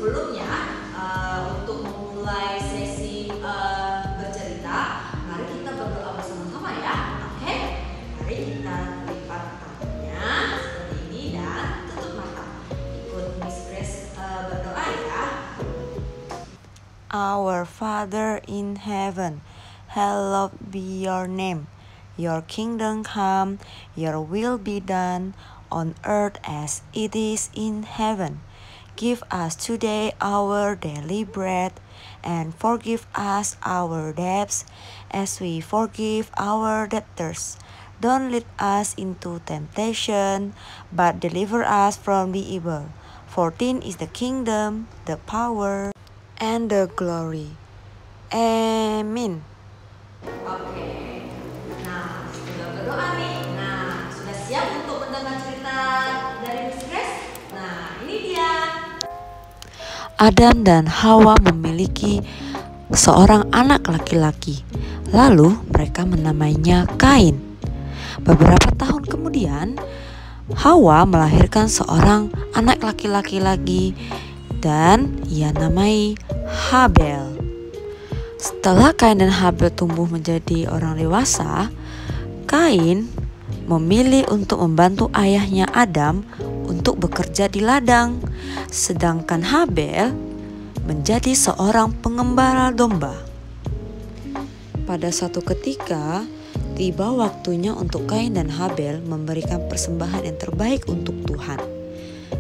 sebelumnya untuk memulai sesi bercerita, mari kita berdoa bersama-sama ya. Oke? Mari kita lipat tangannya seperti ini dan tutup mata. Ikut Miss Grace berdoa ya. Our Father in heaven, hallowed be your name. Your kingdom come, your will be done on earth as it is in heaven. Give us today our daily bread, and forgive us our debts as we forgive our debtors. Don't lead us into temptation, but deliver us from the evil. For thine is the kingdom, the power, and the glory. Amen. Oke. Nah, sudah berdoa nih. Nah, sudah siap untuk mendengar cerita dari Miss Grace? Nah, ini dia. Adam dan Hawa memiliki seorang anak laki-laki. Lalu mereka menamainya Kain. Beberapa tahun kemudian, Hawa melahirkan seorang anak laki-laki lagi dan ia namai Habel. Setelah Kain dan Habel tumbuh menjadi orang dewasa, Kain memilih untuk membantu ayahnya Adam untuk bekerja di ladang, sedangkan Habel menjadi seorang pengembala domba. Pada suatu ketika, tiba waktunya untuk Kain dan Habel memberikan persembahan yang terbaik untuk Tuhan.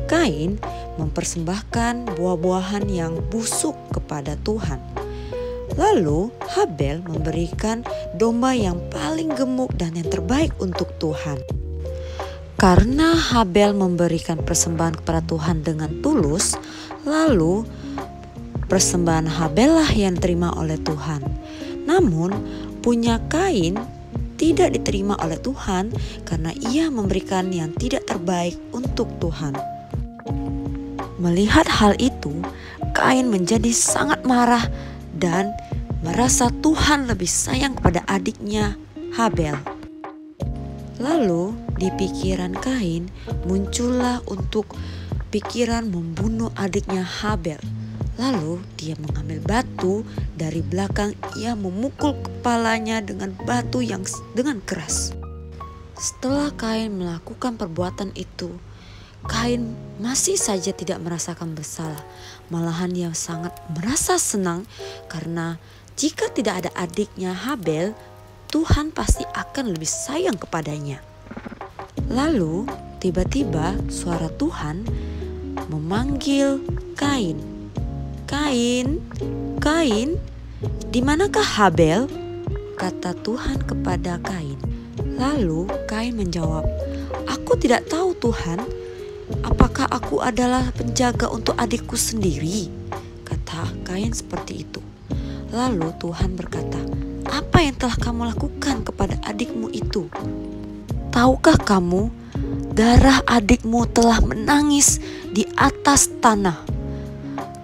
Kain mempersembahkan buah-buahan yang busuk kepada Tuhan. Lalu Habel memberikan domba yang paling gemuk dan yang terbaik untuk Tuhan. Karena Habel memberikan persembahan kepada Tuhan dengan tulus, lalu persembahan Habel lah yang diterima oleh Tuhan. Namun punya Kain tidak diterima oleh Tuhan karena ia memberikan yang tidak terbaik untuk Tuhan. Melihat hal itu, Kain menjadi sangat marah dan merasa Tuhan lebih sayang kepada adiknya Habel. Lalu di pikiran Kain muncullah untuk pikiran membunuh adiknya Habel. Lalu dia mengambil batu dari belakang, ia memukul kepalanya dengan batu dengan keras. Setelah Kain melakukan perbuatan itu, Kain masih saja tidak merasakan bersalah. Malahan dia sangat merasa senang karena jika tidak ada adiknya Habel, Tuhan pasti akan lebih sayang kepadanya. Lalu tiba-tiba suara Tuhan memanggil Kain. Kain, Kain, di manakah Habel? Kata Tuhan kepada Kain. Lalu Kain menjawab, aku tidak tahu Tuhan. Apakah aku adalah penjaga untuk adikku sendiri? Kata Kain seperti itu. Lalu Tuhan berkata, apa yang telah kamu lakukan kepada adikmu itu? Tahukah kamu, darah adikmu telah menangis di atas tanah.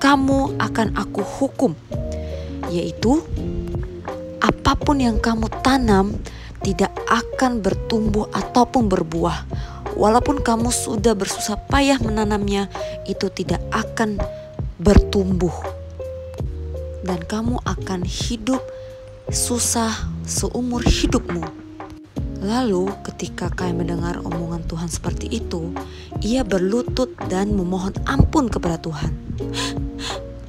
Kamu akan aku hukum, yaitu apapun yang kamu tanam tidak akan bertumbuh ataupun berbuah. Walaupun kamu sudah bersusah payah menanamnya, itu tidak akan bertumbuh. Dan kamu akan hidup susah seumur hidupmu. Lalu ketika Kain mendengar omongan Tuhan seperti itu, ia berlutut dan memohon ampun kepada Tuhan.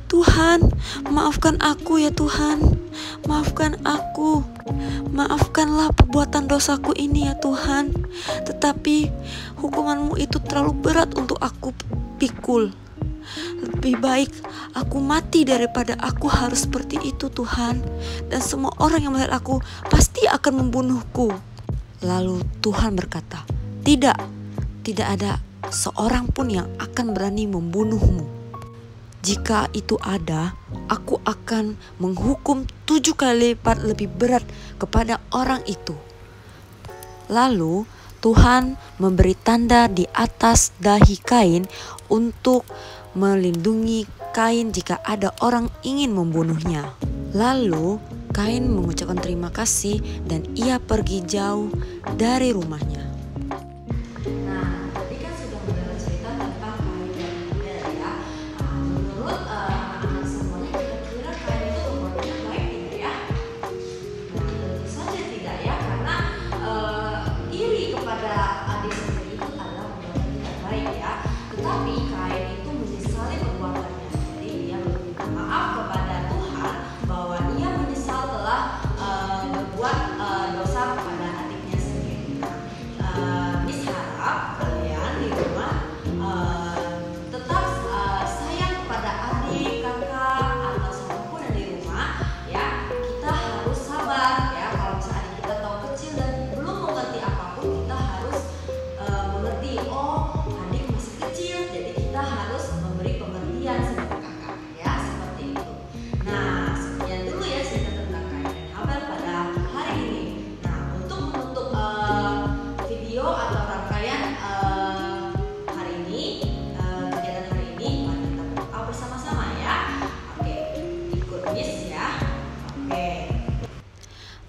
Tuhan, maafkan aku ya Tuhan. Maafkan aku. Maafkanlah perbuatan dosaku ini ya Tuhan. Tetapi hukuman-Mu itu terlalu berat untuk aku pikul. Lebih baik aku mati daripada aku harus seperti itu Tuhan. Dan semua orang yang melihat aku pasti akan membunuhku. Lalu Tuhan berkata, tidak ada seorang pun yang akan berani membunuhmu. Jika itu ada, aku akan menghukum 7 kali lipat lebih berat kepada orang itu. Lalu Tuhan memberi tanda di atas dahi Kain untuk melindungi Kain jika ada orang ingin membunuhnya. Lalu Kain mengucapkan terima kasih dan ia pergi jauh dari rumahnya. Nah, tadi kan sudah mendengar cerita tentang Kain dan Habel ya. Menurut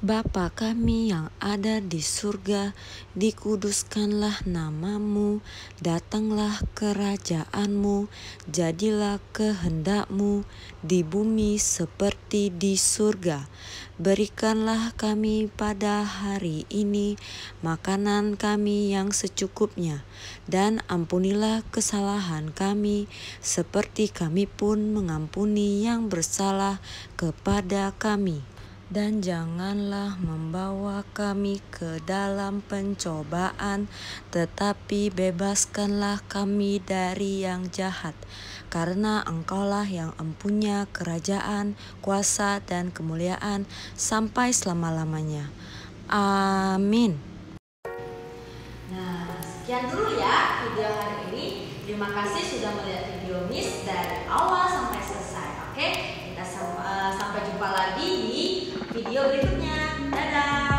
Bapa kami yang ada di surga, dikuduskanlah namamu, datanglah kerajaanmu, jadilah kehendakmu di bumi seperti di surga. Berikanlah kami pada hari ini makanan kami yang secukupnya, dan ampunilah kesalahan kami, seperti kami pun mengampuni yang bersalah kepada kami. Dan janganlah membawa kami ke dalam pencobaan, tetapi bebaskanlah kami dari yang jahat. Karena Engkaulah yang empunya kerajaan, kuasa, dan kemuliaan sampai selama-lamanya. Amin. Nah, sekian dulu ya video hari ini. Terima kasih sudah melihat video Miss dari awal sampai selesai. Oke, kita sampai jumpa lagi di video berikutnya. Dadah.